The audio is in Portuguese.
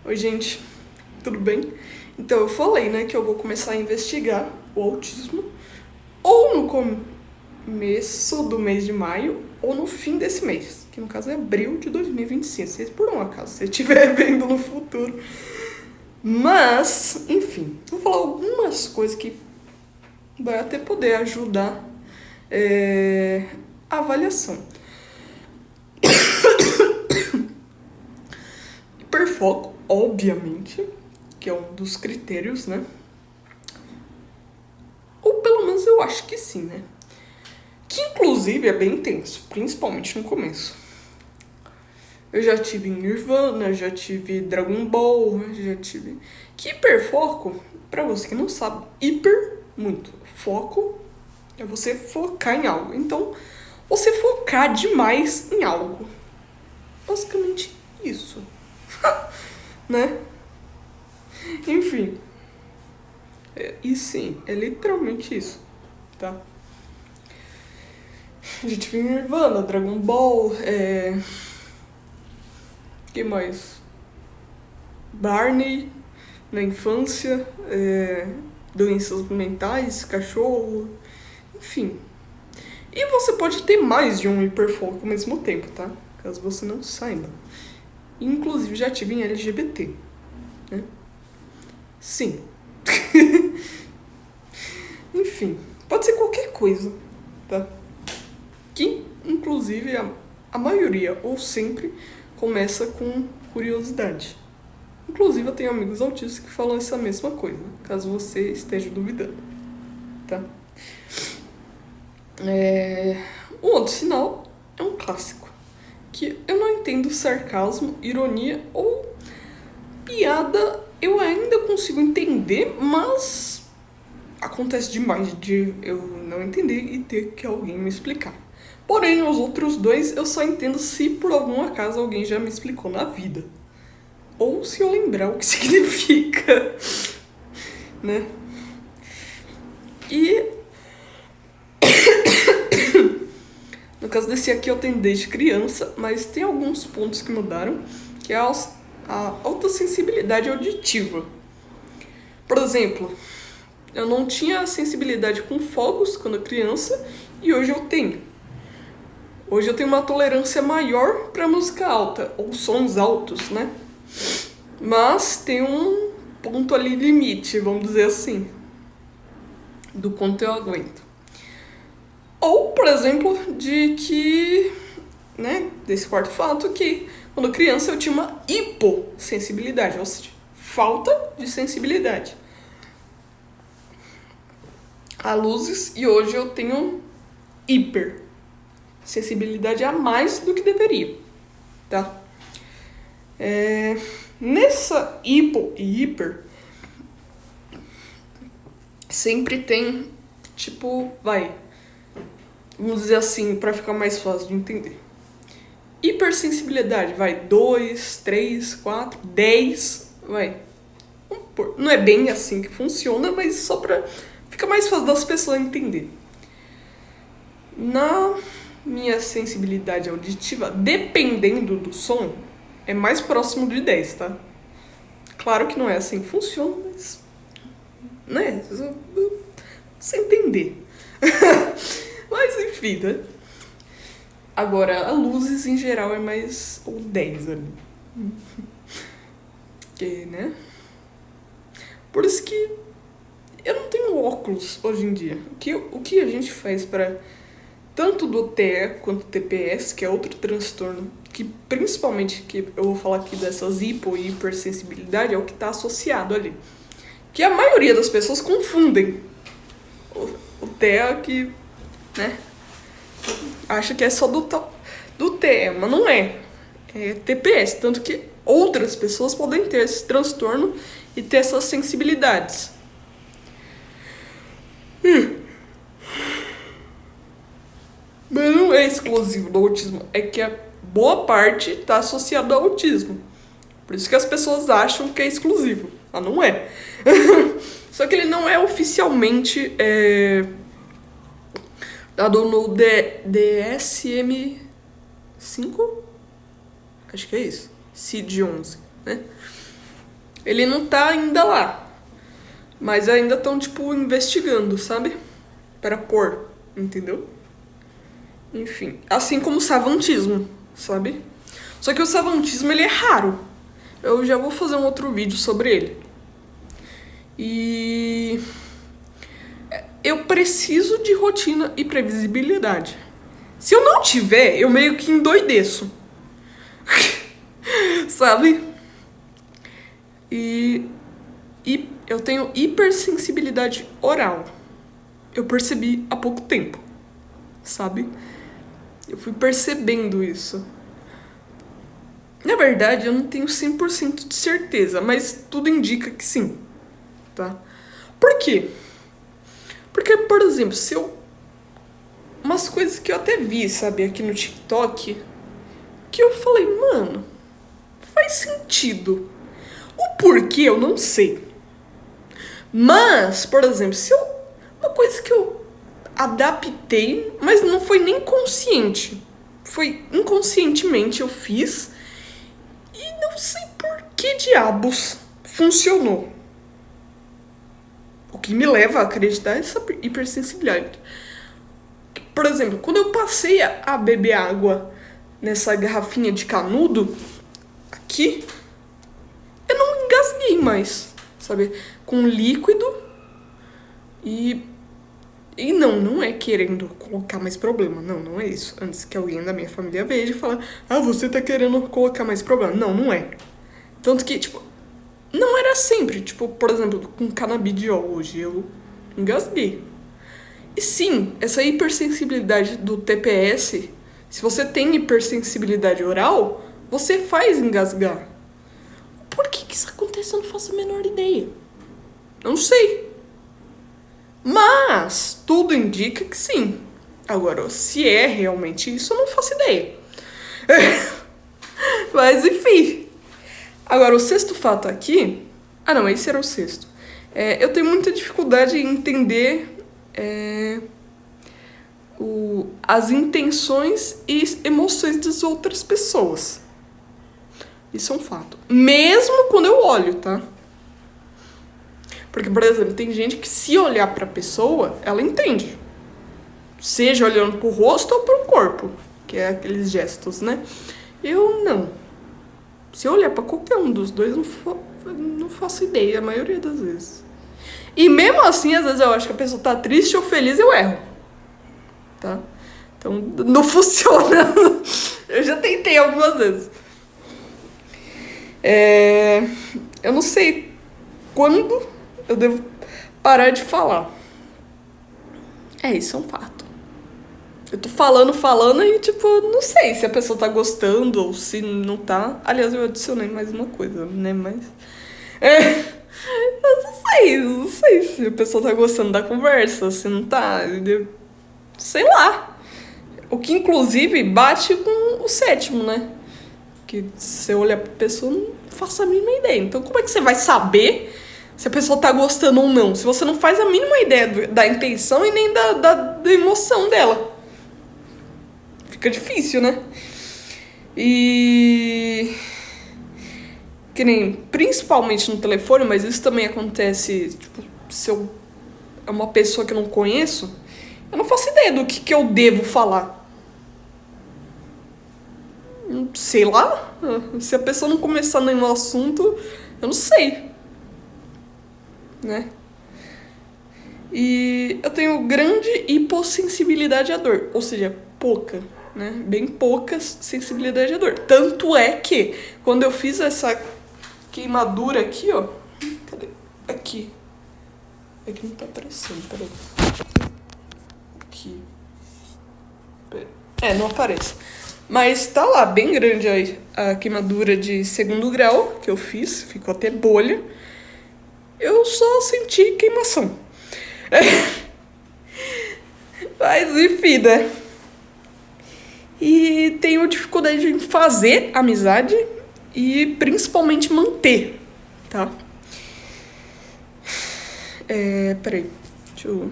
Oi, gente, tudo bem? Então, eu falei, né, que eu vou começar a investigar o autismo ou no começo do mês de maio ou no fim desse mês, que no caso é abril de 2025, se por um acaso você estiver vendo no futuro. Mas, enfim, vou falar algumas coisas que vai até poder ajudar a avaliação. Hiperfoco, obviamente, que é um dos critérios, né? Ou pelo menos eu acho que sim, né? Que inclusive é bem intenso, principalmente no começo. Eu já tive Nirvana, já tive Dragon Ball, já tive... Que hiperfoco, pra você que não sabe, hiper, muito. Foco é você focar em algo. Então, você focar demais em algo. Basicamente isso. Né? Enfim. E sim, é literalmente isso, tá? A gente viu Nirvana, Dragon Ball, que mais? Barney, na infância, doenças mentais, cachorro, enfim. E você pode ter mais de um hiperfoco ao mesmo tempo, tá? Caso você não saiba. Inclusive já tive em LGBT, né? Sim. Enfim, pode ser qualquer coisa, tá? Que, inclusive, a maioria, ou sempre, começa com curiosidade. Inclusive, eu tenho amigos autistas que falam essa mesma coisa, caso você esteja duvidando, tá? Um outro sinal é um clássico, que eu não entendo sarcasmo, ironia ou piada, eu ainda consigo entender, mas acontece demais de eu não entender e ter que alguém me explicar. Porém, os outros dois eu só entendo se por algum acaso alguém já me explicou na vida. Ou se eu lembrar o que significa, né? E no caso desse aqui eu tenho desde criança, mas tem alguns pontos que mudaram, que é a alta sensibilidade auditiva. Por exemplo, eu não tinha sensibilidade com fogos quando criança e hoje eu tenho. Hoje eu tenho uma tolerância maior para música alta, ou sons altos, né? Mas tem um ponto ali limite, vamos dizer assim, do quanto eu aguento. Ou, por exemplo, de que, né, desse quarto fato, que quando criança eu tinha uma hipossensibilidade, ou seja, falta de sensibilidade a luzes, e hoje eu tenho hipersensibilidade a mais do que deveria, tá? Nessa hipo e hiper sempre tem, tipo, vamos dizer assim, pra ficar mais fácil de entender. Hipersensibilidade, 2, 3, 4, 10, Não é bem assim que funciona, mas só pra ficar mais fácil das pessoas entender. Na minha sensibilidade auditiva, dependendo do som, é mais próximo de 10, tá? Claro que não é assim que funciona, mas... né? Você entender. Mas enfim, né? Agora, a luzes em geral é mais... ou 10 ali. Que, né? Por isso que eu não tenho óculos hoje em dia. O que a gente faz para tanto do TE quanto do TPS, que é outro transtorno, que principalmente, que eu vou falar aqui dessas hipo e hipersensibilidade, é o que está associado ali. Que a maioria das pessoas confundem o TEA que, né, acha que é só do TE, mas não é. É TPS, tanto que outras pessoas podem ter esse transtorno e ter essas sensibilidades. Mas não é exclusivo do autismo, é que a boa parte está associada ao autismo. Por isso que as pessoas acham que é exclusivo, mas não é. Só que ele não é oficialmente dado no DSM-5? Acho que é isso. CID-11, né? Ele não tá ainda lá. Mas ainda estão, tipo, investigando, sabe? Para pôr, entendeu? Enfim. Assim como o savantismo, sabe? Só que o savantismo, ele é raro. Eu já vou fazer um outro vídeo sobre ele. E eu preciso de rotina e previsibilidade. Se eu não tiver, eu meio que endoideço. Sabe? E eu tenho hipersensibilidade oral. Eu percebi há pouco tempo. Sabe? Eu fui percebendo isso. Na verdade, eu não tenho 100% de certeza, mas tudo indica que sim. Tá? Por quê? Porque, por exemplo, se eu... Umas coisas que eu até vi, sabe, aqui no TikTok, que eu falei, mano, faz sentido. O porquê eu não sei. Mas, por exemplo, se eu... Uma coisa que eu adaptei, mas não foi nem consciente. Foi inconscientemente eu fiz e não sei por que diabos funcionou. O que me leva a acreditar essa hipersensibilidade. Por exemplo, quando eu passei a beber água nessa garrafinha de canudo, aqui, eu não engasguei mais, sabe? Com líquido e não é querendo colocar mais problema. Não é isso. Antes que alguém da minha família veja e fale, você tá querendo colocar mais problema. Não é. Tanto que, tipo, não era sempre. Tipo, por exemplo, com canabidiol hoje eu engasguei. E sim, essa hipersensibilidade do TPS, se você tem hipersensibilidade oral, você faz engasgar. Por que isso acontece? Eu não faço a menor ideia. Não sei. Mas tudo indica que sim. Agora, se é realmente isso, eu não faço ideia. Mas enfim. Agora, o sexto fato aqui... não, esse era o sexto. Eu tenho muita dificuldade em entender as intenções e emoções das outras pessoas. Isso é um fato. Mesmo quando eu olho, tá? Porque, por exemplo, tem gente que se olhar pra pessoa, ela entende. Seja olhando pro rosto ou pro corpo. Que é aqueles gestos, né? Eu não. Se eu olhar pra qualquer um dos dois, não faço ideia, a maioria das vezes. E mesmo assim, às vezes eu acho que a pessoa tá triste ou feliz, eu erro. Tá? Então, não funciona. Eu já tentei algumas vezes. Eu não sei quando eu devo parar de falar. Isso é um fato. Eu tô falando e, tipo, não sei se a pessoa tá gostando ou se não tá. Aliás, eu adicionei mais uma coisa, né? Mas... eu não sei se a pessoa tá gostando da conversa, se não tá. Sei lá. O que, inclusive, bate com o sétimo, né? Que se você olhar pra pessoa, não faço a mínima ideia. Então, como é que você vai saber se a pessoa tá gostando ou não? Se você não faz a mínima ideia da intenção e nem da emoção dela. Fica difícil, né? E... que nem, principalmente no telefone, mas isso também acontece, tipo, se é uma pessoa que eu não conheço, eu não faço ideia do que eu devo falar. Sei lá. Se a pessoa não começar nenhum assunto, eu não sei. Né? E eu tenho grande hipossensibilidade à dor. Ou seja, pouca, né? Bem pouca sensibilidade à dor. Tanto é que, quando eu fiz essa queimadura aqui, ó. Cadê? Aqui. É que não tá aparecendo, peraí. Aqui. Não aparece. Mas tá lá, bem grande a queimadura de 2º grau que eu fiz. Ficou até bolha. Eu só senti queimação. Mas enfim, né? E tenho dificuldade em fazer amizade e principalmente manter, tá? Peraí, deixa eu...